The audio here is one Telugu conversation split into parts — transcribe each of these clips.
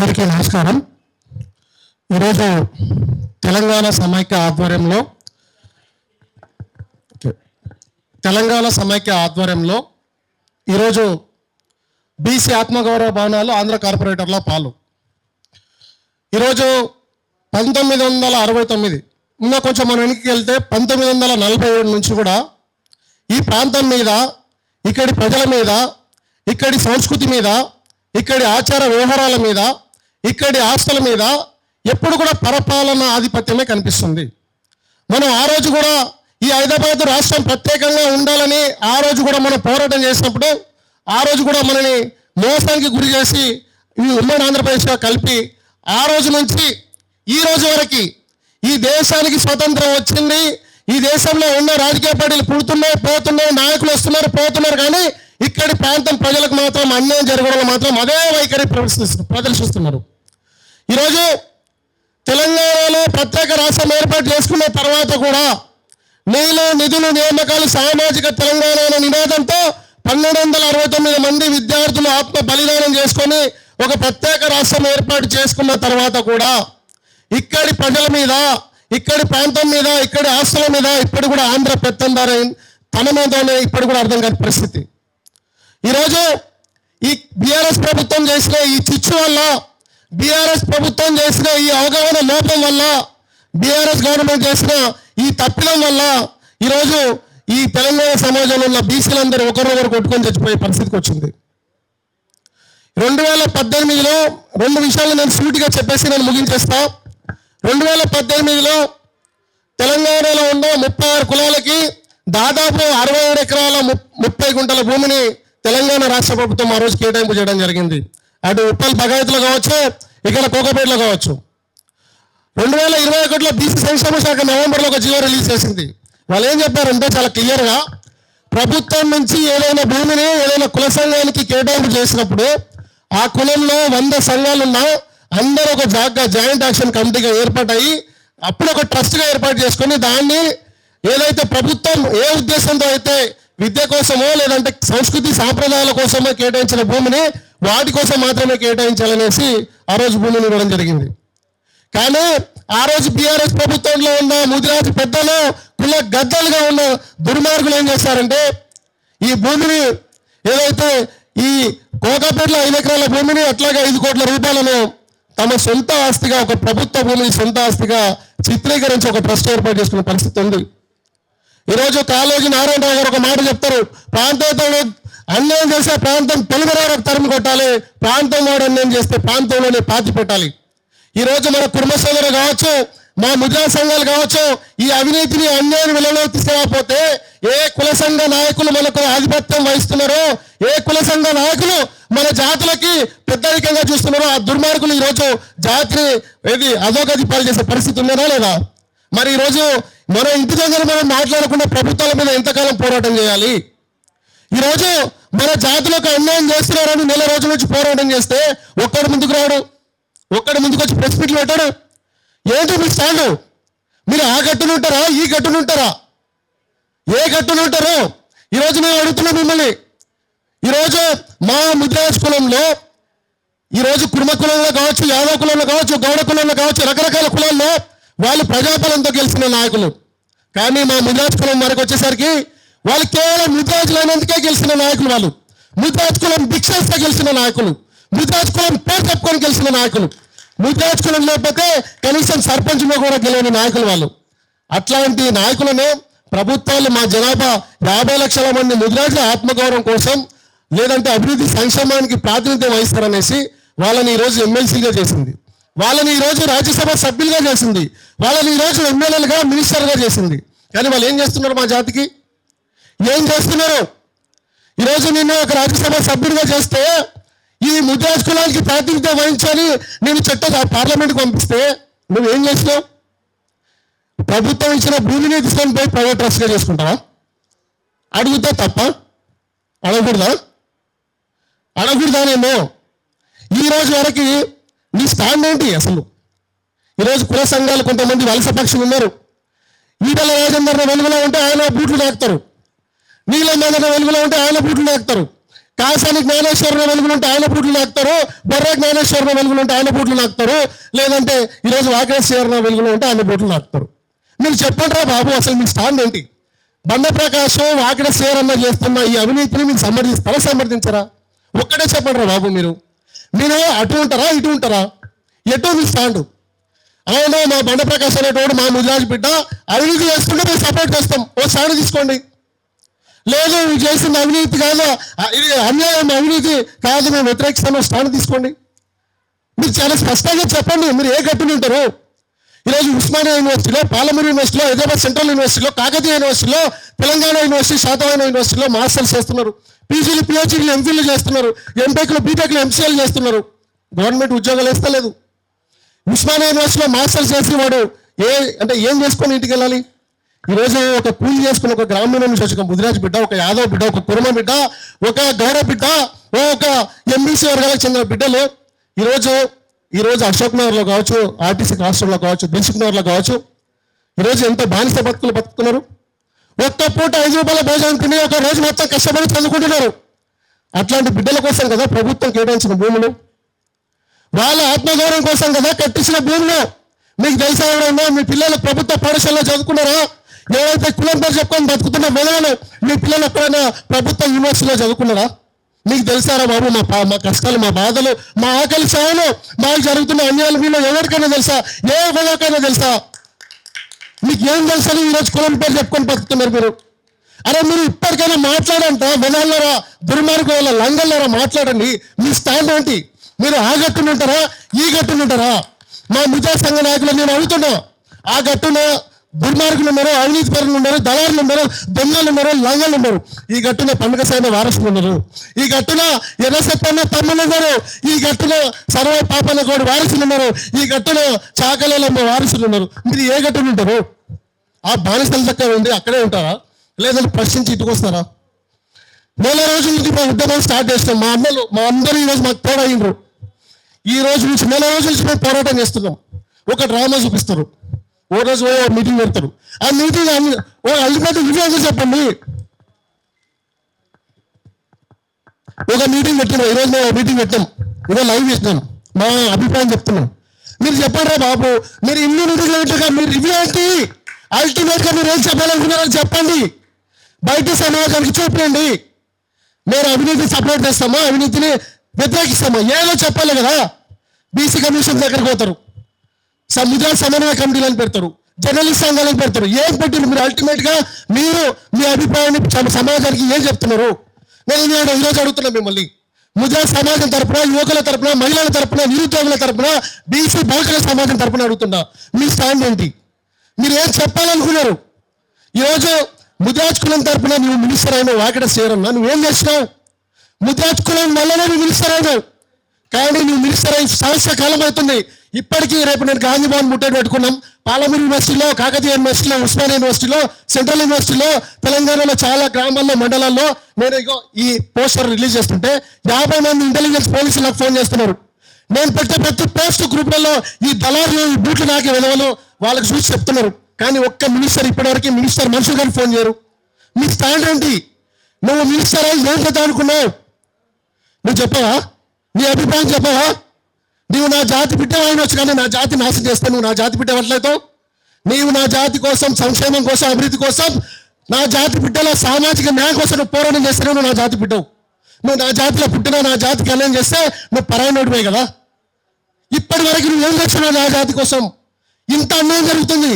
అందరికీ నమస్కారం. ఈరోజు తెలంగాణ సమైక్య ఆధ్వర్యంలో ఈరోజు బీసీ ఆత్మగౌరవ భవనాలు ఆంధ్ర కార్పొరేటర్ల పాలు. ఈరోజు 1969 ఇంకా కొంచెం మనం వెనక్కి వెళ్తే 1947 నుంచి కూడా ఈ ప్రాంతం మీద, ఇక్కడి ప్రజల మీద, ఇక్కడి సంస్కృతి మీద, ఇక్కడి ఆచార వ్యవహారాల మీద, ఇక్కడి ఆస్తుల మీద ఎప్పుడు కూడా పరపాలన ఆధిపత్యమే కనిపిస్తుంది. మనం ఆ రోజు కూడా ఈ హైదరాబాద్ రాష్ట్రం ప్రత్యేకంగా ఉండాలని ఆ రోజు కూడా మనం పోరాటం చేసినప్పుడు, ఆ రోజు కూడా మనని మోసానికి గురి చేసి ఈ ఉమ్మడి ఆంధ్రప్రదేశ్గా కలిపి ఆ రోజు నుంచి ఈ రోజు వరకు ఈ దేశానికి స్వతంత్రం వచ్చింది. ఈ దేశంలో ఉన్న రాజకీయ పార్టీలు పుడుతున్నాయి, పోతున్నాయి, నాయకులు వస్తున్నారు, పోతున్నారు, కానీ ఇక్కడి ప్రాంతం ప్రజలకు మాత్రం అన్యాయం జరగడంలో మాత్రం అదే వైఖరి ప్రదర్శిస్తున్నారు. ఈరోజు తెలంగాణలో ప్రత్యేక రాష్ట్రం ఏర్పాటు చేసుకున్న తర్వాత కూడా నీళ్లు, నిధులు, నియామకాలు, సామాజిక తెలంగాణ అనే నినాదంతో 1269 మంది విద్యార్థులు ఆత్మ బలిదానం చేసుకొని ఒక ప్రత్యేక రాష్ట్రం ఏర్పాటు చేసుకున్న తర్వాత కూడా ఇక్కడి ప్రజల మీద, ఇక్కడి ప్రాంతం మీద, ఇక్కడి ఆస్తుల మీద ఇప్పుడు కూడా ఆంధ్ర పెత్తందారు తన మీదనే ఇప్పుడు కూడా అర్థం కాని పరిస్థితి. ఈరోజు ఈ బీఆర్ఎస్ ప్రభుత్వం చేసిన ఈ చిచ్చు వల్ల, బీఆర్ఎస్ ప్రభుత్వం చేసిన ఈ అవగాహన లోపం వల్ల, బీఆర్ఎస్ గవర్నమెంట్ చేసిన ఈ తప్పిదం వల్ల ఈరోజు ఈ తెలంగాణ సమాజంలో ఉన్న బీసీలందరూ ఒకరినొకరు కొట్టుకొని చచ్చిపోయే పరిస్థితికి వచ్చింది. 2018లో 2 విషయాలు నేను సూటిగా చెప్పేసి నేను ముగించేస్తా. 2018లో తెలంగాణలో ఉన్న 36 కులాలకి దాదాపు 67 ఎకరాల 30 గుంటల భూమిని తెలంగాణ రాష్ట్ర ప్రభుత్వం ఆ రోజు కేటాయింపు చేయడం జరిగింది. అటు ఉప్పల్ భగవతిలో కావచ్చు, ఇక్కడ కోకపేటలో కావచ్చు. 2021లో బీసీ సంక్షేమ శాఖ నవంబర్లో ఒక జీవో రిలీజ్ చేసింది. వాళ్ళు ఏం చెప్పారంటే చాలా క్లియర్గా, ప్రభుత్వం నుంచి ఏదైనా భూమిని ఏదైనా కుల సంఘానికి కేటాయింపు చేసినప్పుడు ఆ కులంలో 100 సంఘాలున్నా అందరూ ఒక జాయింట్ యాక్షన్ కమిటీగా ఏర్పాటయ్యి అప్పుడు ఒక ట్రస్ట్గా ఏర్పాటు చేసుకొని దాన్ని ఏదైతే ప్రభుత్వం ఏ ఉద్దేశంతో అయితే విద్య కోసమో లేదంటే సంస్కృతి సాంప్రదాయాల కోసమో కేటాయించిన భూమిని వాటి కోసం మాత్రమే కేటాయించాలనేసి ఆ రోజు భూమిని ఇవ్వడం జరిగింది. కానీ ఆ రోజు బీఆర్ఎస్ ప్రభుత్వంలో ఉన్న ముదిరాజు పెద్దలు, కుల గద్దలుగా ఉన్న దుర్మార్గులు ఏం చేశారంటే ఈ భూమిని ఏదైతే ఈ కోకాపేటలో 5 ఎకరాల భూమిని అట్లాగే 5 కోట్ల రూపాయలను తమ సొంత ఆస్తిగా, ఒక ప్రభుత్వ భూమిని సొంత ఆస్తిగా చిత్రీకరించి ఒక ట్రస్ట్ ఏర్పాటు చేసుకునే పరిస్థితి ఉంది. ఈరోజు కాళోజీ నారాయణరావు గారు ఒక మాట చెప్తారు, ప్రాంతంతో అన్యాయం చేసే ప్రాంతం తెలుగురాకు తరిమి కొట్టాలి, ప్రాంతం వాడు అన్యాయం చేస్తే ప్రాంతంలోనే పాతి పెట్టాలి. ఈరోజు మన కుటుంబ సోదరులు కావచ్చు, మా ముద్రా సంఘాలు కావచ్చు, ఈ అవినీతిని అన్యాయం విలువలో తీసుకురాకపోతే ఏ కుల సంఘ నాయకులు మనకు ఆధిపత్యం వహిస్తున్నారో, ఏ కుల సంఘ నాయకులు మన జాతులకి పెద్దరికంగా చూస్తున్నారో ఆ దుర్మార్గులు ఈరోజు జాతిని అధోగతి పాలు చేసే పరిస్థితి ఉందేనా లేదా? మరి ఈరోజు మన ఇంటి దగ్గర మనం మాట్లాడకుండా ప్రభుత్వాల మీద ఎంతకాలం పోరాటం చేయాలి? ఈరోజు మన జాతులకు అన్యాయం చేస్తున్నారని నెల రోజుల నుంచి పోరాటం చేస్తే ఒక్కడు ముందుకు రాడు, ఒక్కడు ముందుకు వచ్చి ప్రెస్ మీట్లు పెట్టాడు. ఏంటి మీ స్టాండు? మీరు ఆ గట్టునుంటారా, ఈ గట్టునుంటారా, ఏ గట్టునుంటారు? ఈరోజు మేము అడుగుతున్నాం మిమ్మల్ని. ఈరోజు మా ముద్రాజ్ కులంలో, ఈరోజు కుర్మ కులంలో కావచ్చు, యాదవ కులంలో కావచ్చు, గౌడ కులంలో కావచ్చు, రకరకాల కులాల్లో వాళ్ళు ప్రజాబలంతో గెలిచిన నాయకులు. కానీ మా ముద్రాజ్ కులం వరకు వచ్చేసరికి వాళ్ళు కేవలం ముద్రాజులైనందుకే గెలిచిన నాయకులు. వాళ్ళు ముద్రాజ్ కులం భిక్షతో గెలిచిన నాయకులు, ముద్రాజ్ కులం పేరు చెప్పుకొని గెలిచిన నాయకులు, ముద్రాజ్ కులం లేకపోతే కనీసం సర్పంచ్లో కూడా గెలవని నాయకులు వాళ్ళు. అట్లాంటి నాయకులను ప్రభుత్వాలు మా జనాభా 50 లక్షల మంది ముద్రాజుల ఆత్మగౌరవం కోసం లేదంటే అభివృద్ధి సంక్షేమానికి ప్రాతినిధ్యం వహిస్తారనేసి వాళ్ళని ఈరోజు ఎమ్మెల్సీగా చేసింది, వాళ్ళని ఈరోజు రాజ్యసభ సభ్యులుగా చేసింది, వాళ్ళని ఈరోజు ఎమ్మెల్యేలుగా మినిస్టర్గా చేసింది. కానీ వాళ్ళు ఏం చేస్తున్నారు? మా జాతికి ఏం చేస్తున్నారు? ఈరోజు నిన్ను ఒక రాజ్యసభ సభ్యుడిగా చేస్తే ఈ ముద్రాజ్ కులానికి ప్రాతినిధ్యం వహించాలి నేను పార్లమెంట్కి పంపిస్తే నువ్వేం చేసినావు? ప్రభుత్వం ఇచ్చిన భూమిని తీసుకొని పోయి ప్రైవేట్ ట్రస్ట్గా చేసుకుంటావా? అడిగితే తప్ప? అడగకూడదానేమో. ఈరోజు వరకు నీ స్టాండ్ ఏంటి అసలు? ఈరోజు కుల సంఘాలు కొంతమంది వలస పక్షులు ఉన్నారు. ఈటల రాజేందర్ వెలుగులో ఉంటే ఆయన బూట్లు నాకుతారు, నీళ్ళ మీద వెలుగులో ఉంటే ఆయన బూట్లు నాకుతారు. కాసాని జ్ఞానేశ్వరరావు వెలుగులు ఉంటే ఆయన బూట్లు నాకుతారు, బొర్ర జ్ఞానేశ్వరరావు వెలుగులు ఉంటే ఆయన బూట్లు నాకుతారు, లేదంటే ఈరోజు వాకేశ్వరరావు వెలుగులు ఉంటే ఆయన బూట్లు నాకుతారు. మీరు చెప్పండి రా బాబు, అసలు మీ స్టాండ్ ఏంటి? బండ ప్రకాశం వాకిడ సేరన్న చేస్తున్న ఈ అవినీతిని మీరు సమర్థించరా? ఒక్కటే చెప్పండి రా బాబు. మీరు అటు ఉంటారా ఇటు ఉంటారా? ఎటో మీ స్టాండ్? అవును, మా బండ ప్రకాశం అనేటోడు మా ముదిరాజు బిడ్డ అవినీతి చేసుకుంటే మేము సపోర్ట్ చేస్తాం, ఓ స్టాండ్ తీసుకోండి. లేదు మీరు చేసిన అవినీతి కాదు, ఇది అన్యాయం, అవినీతి కాదు, మేము వ్యతిరేకిస్తాను, స్టాండ్ తీసుకోండి. మీరు చాలా స్పష్టంగా చెప్పండి, మీరు ఏ గట్టుని ఉంటారు? ఈరోజు ఉస్మానియా యూనివర్సిటీలో, పాలమూరు యూనివర్సిటీలో, హైదరాబాద్ సెంట్రల్ యూనివర్సిటీలో, కాకతీయ యూనివర్సిటీలో, తెలంగాణ యూనివర్సిటీ, శాతవాహన యూనివర్సిటీలో మాస్టర్స్ చేస్తున్నారు, పీజీలు పిహెచ్డీలు ఎంఫిల్లు చేస్తున్నారు, ఎంటెక్లు బీటెక్లు ఎంసీఎల్ చేస్తున్నారు. గవర్నమెంట్ ఉద్యోగాలు వేస్తలేదు. ఉస్మానియా యూనివర్సిటీలో మాస్టర్స్ చేసి వాడు ఏం చేసుకొని ఇంటికి వెళ్ళాలి? ఈరోజు ఒక కూలి చేసుకుని ఒక గ్రామీణ నుంచి వచ్చి ఒక ముదిరాజ్ బిడ్డ, ఒక యాదవ్ బిడ్డ, ఒక కుర్మ బిడ్డ, ఒక గౌడ బిడ్డ, ఒక ఎంబీసీ వర్గాలకు చెందిన బిడ్డలు ఈరోజు అశోక్ నగర్లో కావచ్చు, ఆర్టీసీ రాష్ట్రంలో కావచ్చు, దిల్సుఖ్ నగర్లో కావచ్చు, ఈరోజు ఎంత బానిస బతుకుతున్నారు. ఒక్క పూట 5 రూపాయల భోజనం తిని ఒక రోజు మొత్తం కష్టపడి చదువుకుంటున్నారు. అట్లాంటి బిడ్డల కోసం కదా ప్రభుత్వం కేటాయించిన భూములు, వాళ్ళ ఆత్మగౌరవం కోసం కదా కట్టించిన భూములు. మీకు తెలుసా ఎవరైనా మీ పిల్లలు ప్రభుత్వ పాఠశాలలో చదువుకున్నారా? ఏవైతే కులం పేరు చెప్పుకొని బతుకుతున్న పిల్లలు మీ పిల్లలు ఎక్కడైనా ప్రభుత్వ యూనివర్సిటీలో చదువుకున్నారా? మీకు తెలుసారా బాబు మా కష్టాలు, మా బాధలు, మా ఆకలి సాగులు, మాకు జరుగుతున్న అన్యాయాలు మీలో ఎవరికైనా తెలుసా? ఏ ఒకరికైనా తెలుసా? మీకు ఏం తెలుసా? ఈరోజు కులం పేరు చెప్పుకొని బతుకుతున్నారు మీరు. అరే మీరు ఇప్పటికైనా మాట్లాడంట, వెనాలరా, దుర్మార్గుల లంగల్లరా మాట్లాడండి. మీ స్టాండ్ ఏంటి? మీరు ఆ గట్టును ఉంటారా, ఈ గట్టును ఉంటారా? మా ముజా సంఘ నాయకులు నేను అడుగుతున్నా, ఆ గట్టున దుర్మార్గులు ఉన్నారు, అవినీతి పరులు ఉన్నారు, దళారులు ఉన్నారు, దొంగలు ఉన్నారు, లంగలు ఉన్నారు. ఈ గట్టున పండుగ సైన వారసులు ఉన్నారు. ఈ గట్టున ఎర్రసెప్పన్న తమ్ములు ఉన్నారు. ఈ గట్టున సర్వ పాపన్న గోడు వారసులు ఉన్నారు. ఈ గట్టున చాకలమ్మ వారసులు ఉన్నారు. మీరు ఏ గట్టున ఉంటారు? ఆ బానిసల దగ్గర ఉంది అక్కడే ఉంటారా, లేదంటే ప్రశ్నించి ఇటుకు వస్తారా? నెల రోజుల నుంచి మా ఉద్యమం స్టార్ట్ చేస్తాం. మా అందరూ ఈరోజు మాకు తోడైండ్రు. ఈ రోజు నుంచి నెల రోజుల నుంచి మేము పోరాటం చేస్తున్నాం. ఒక డ్రామా చూపిస్తారు, ఓ రోజు మీటింగ్ పెడతారు. ఆ మీటింగ్ అల్టిమేట్ విజయంగా చెప్పండి. ఒక మీటింగ్ పెట్టినాం, ఈరోజు మేము మీటింగ్ పెట్టాం, ఈరోజు లైవ్ చేసినాం, మా అభిప్రాయం చెప్తున్నాం. మీరు చెప్పండి రా బాబు, మీరు ఇన్ని మీటింగ్లు పెట్టాక మీరు రివ్యూ ఏంటి? అల్టిమేట్గా మీరు ఏం చెప్పాలనుకున్నారో చెప్పండి, బయట సమాజానికి చూపండి. మీరు అవినీతి సపోర్ట్ చేస్తామా, అవినీతిని వ్యతిరేకిస్తామా? ఏదో చెప్పాలి కదా. బీసీ కమిషన్ దగ్గరికి పోతారు, ముద్రా సమన్వయ కమిటీలను పెడతారు, జర్నలిస్ట్ సంఘాలను పెడతారు. ఏం పెట్టింది మీరు? అల్టిమేట్గా మీరు మీ అభిప్రాయాన్ని సమాజానికి ఏం చెప్తున్నారు? నేను ఈరోజు అడుగుతున్నా మిమ్మల్ని, ముద్రా సమాజం తరపున, యువకుల తరపున, మహిళల తరపున, నిరుద్యోగుల తరపున, బీసీ బాలికల సమాజం తరపున అడుగుతున్నా, మీ స్టాండ్ ఏంటి? మీరు ఏం చెప్పాలనుకున్నారు? ఈరోజు ముద్రాజ్ కులం తరపున నువ్వు మినిస్టర్ అయినావు, వాకిడ సేరన్నా, నువ్వేం చేసినావు? ముద్రాజ్ కులం వల్లనే నువ్వు మినిస్టర్ అయినావు. కానీ నువ్వు మినిస్టర్ అయి సంవత్సర కాలం అవుతుంది. ఇప్పటికీ రేపు నేను గాంధీ భవన్ ముట్టడి పెట్టుకున్నాం. పాలమూరు యూనివర్సిటీలో, కాకతీయ యూనివర్సిటీలో, ఉస్మానియా యూనివర్సిటీలో, సెంట్రల్ యూనివర్సిటీలో, తెలంగాణలో చాలా గ్రామాల్లో, మండలాల్లో నేను ఈ పోస్టర్ రిలీజ్ చేస్తుంటే 50 మంది ఇంటెలిజెన్స్ పోలీసులు నాకు ఫోన్ చేస్తున్నారు. నేను పెట్టే ప్రతి పోస్ట్ గ్రూప్లలో ఈ దళారులు, ఈ బూట్లు నాకే విలువలు వాళ్ళకి చూసి చెప్తున్నారు. కానీ ఒక్క మినిస్టర్ ఇప్పటివరకు మినిస్టర్ మనుషులు కానీ ఫోన్ చేయరు. మీ స్టాండ్ ఏంటి? నువ్వు మినిస్టర్ అయి ఏం చేద్దాం అనుకున్నావు? నువ్వు చెప్పవా? నీ అభిప్రాయం చెప్పవా? నీవు నా జాతి బిడ్డ అయినవచ్చు, కానీ నా జాతి నాశనం చేస్తే నువ్వు నా జాతి బిడ్డ అట్లయితావు. నీవు నా జాతి కోసం, సంక్షేమం కోసం, అభివృద్ధి కోసం, నా జాతి బిడ్డల సామాజిక న్యాయం కోసం నువ్వు పోరాటం చేస్తే నువ్వు నా జాతి బిడ్డవు. నువ్వు నా జాతిలో పుట్టిన, నా జాతికి కళ్యాణం చేస్తే నువ్వు పరాయనోడివే కదా. ఇప్పటి వరకు నువ్వు ఏం చేస్తున్నావు నా జాతి కోసం? ఇంత అన్యాయం జరుగుతుంది.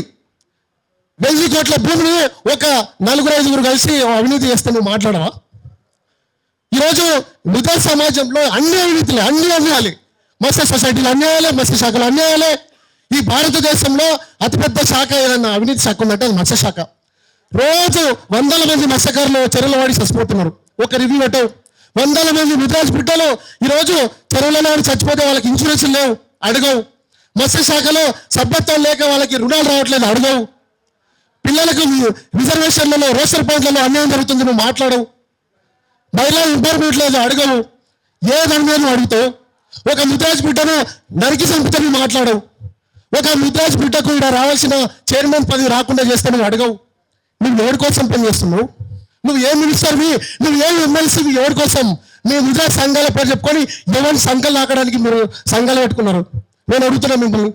1000 కోట్ల భూమిని ఒక 4-5 కలిసి అవినీతి చేస్తే నువ్వు మాట్లాడవా? ఈరోజు ముద్రా సమాజంలో అన్ని అవినీతులే, అన్ని అన్యాయాలే. మత్స్య సొసైటీలు అన్యాయాలే, మత్స్య శాఖలు అన్యాయాలే. ఈ భారతదేశంలో అతిపెద్ద శాఖ ఏదన్నా అవినీతి శాఖ ఉందంటే అది మత్స్య శాఖ. రోజు 100 మంది మత్స్యకారులు చెరువుల వాడి చచ్చిపోతున్నారు. ఒక రివ్యూ పెట్టావు. 100 మంది ముద్రాజ్ బిడ్డలు ఈరోజు చెరువులలో చచ్చిపోతే వాళ్ళకి ఇన్సూరెన్స్ లేవు, అడగవు. మత్స్య శాఖలో సభ్యత్వం లేక వాళ్ళకి రుణాలు రావట్లేదు, అడగవు. పిల్లలకు రిజర్వేషన్లలో, రోస్టర్ పాయింట్లలో అన్యాయం జరుగుతుంది, నువ్వు మాట్లాడవు. మహిళా ఇంపార్మెంట్ లేదు, అడగవు. ఏ దాని మీద నువ్వు అడుగుతావు? ఒక ముద్రాజ్ బిడ్డను నరికి చంపితే నువ్వు మాట్లాడవు. ఒక ముద్రాజ్ బిడ్డకు ఇక్కడ రావాల్సిన చైర్మన్ పదవి రాకుండా చేస్తే నువ్వు అడగవు. నువ్వు ఎవరి కోసం పని చేస్తున్నావు? నువ్వు ఏ మినిస్టర్వి, నువ్వు ఏ ఎమ్మెల్సీవి, ఎవరి కోసం? మీ నిజ సంఘాల పేరు చెప్పుకొని ఎవరి సంఘాలు నాకడానికి మీరు సంఘాలు పెట్టుకున్నారు? నేను అడుగుతున్నా మిమ్మల్ని.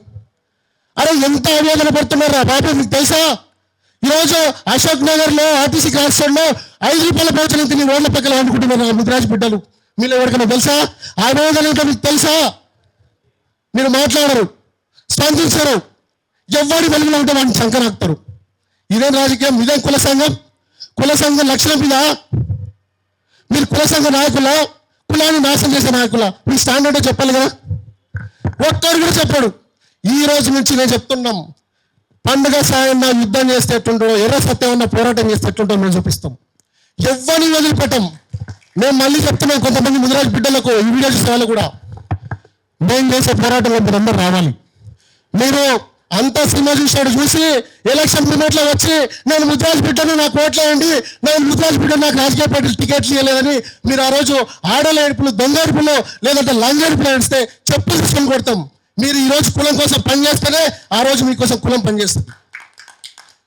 అరే ఎంత ఆవేదన పడుతున్నారా బాబు, మీకు తెలుసా? ఈరోజు అశోక్ నగర్లో ఆర్టీసీ క్రాస్ రోడ్లో 5 రూపాయల భోజనం తిని రోడ్ల పక్కన వండుకుంటున్నారు ముద్రాజ్ బిడ్డలు. మీరు ఎవరికైనా తెలుసా? ఆవేదన ఏంటో మీకు తెలుసా? మీరు మాట్లాడరు, స్పందించరు. ఎవరి వెలుగులో ఉంటే వాడిని సంకరాక్తారు. ఇదేం రాజకీయం? ఇదేం కుల సంఘం? కుల సంఘం లక్షణం మీద మీరు కుల సంఘ నాయకుల, కులాన్ని నాశనం చేసే నాయకుల? మీ స్టాండ్ అంటే చెప్పాలి కదా. ఒక్కరు కూడా చెప్పాడు. ఈ రోజు నుంచి నేను చెప్తున్నాం, పండుగ సాయన్న యుద్ధం చేస్తే ఎట్టుంటాడో, ఎర్ర సత్యమన్న పోరాటం చేస్తే ఎట్టుంటాడో మేము చూపిస్తాం. ఎవరిని వదిలిపెట్టాం. మేము మళ్ళీ చెప్తున్నాం కొంతమంది ముదిరాజు బిడ్డలకు, ఈ వీడియో చూసే వాళ్ళు కూడా, మేము చేసే పోరాటంలో మీరందరూ రావాలి. మీరు అంతా సినిమా చూసి ఎలక్షన్ మూమెంట్లో వచ్చి నేను ముద్రాజ్ బిడ్డను నాకు ఓట్లేయండి, నేను ముద్రాజ్ బిడ్డ నాకు రాజకీయ పార్టీలు టికెట్లు ఇవ్వలేదని మీరు ఆ రోజు ఆడల ఏడుపులు, దొంగ ఏడుపులు, లేదంటే లంగ ఏడుపులు ఏడిస్తే చెప్పు తీసుకొని కొడతాం. మీరు ఈరోజు కులం కోసం పనిచేస్తేనే ఆ రోజు మీకోసం కులం పనిచేస్తుంది.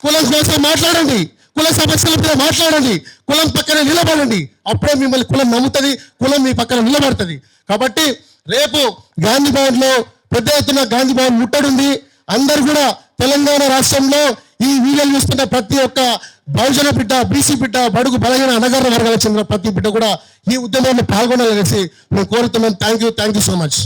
కులం కోసం మాట్లాడండి, కుల సమస్యల మీద మాట్లాడండి, కులం పక్కన నిలబడండి. అప్పుడే మిమ్మల్ని కులం నమ్ముతుంది, కులం మీ పక్కన నిలబడుతుంది. కాబట్టి రేపు గాంధీ భవన్లో పెద్ద ఎత్తున గాంధీ భవన్ ముట్టడి ఉంది. అందరు కూడా తెలంగాణ రాష్ట్రంలో ఈ వీడియోలు చూస్తున్న ప్రతి ఒక్క బహుజన బిడ్డ, బీసీ బిడ్డ, బడుగు బలహీన అనగారిన వర్గాలకు చెందిన ప్రతి బిడ్డ కూడా ఈ ఉద్యమంలో పాల్గొనాలనేసి మేము కోరుతున్నాం. Thank you so much.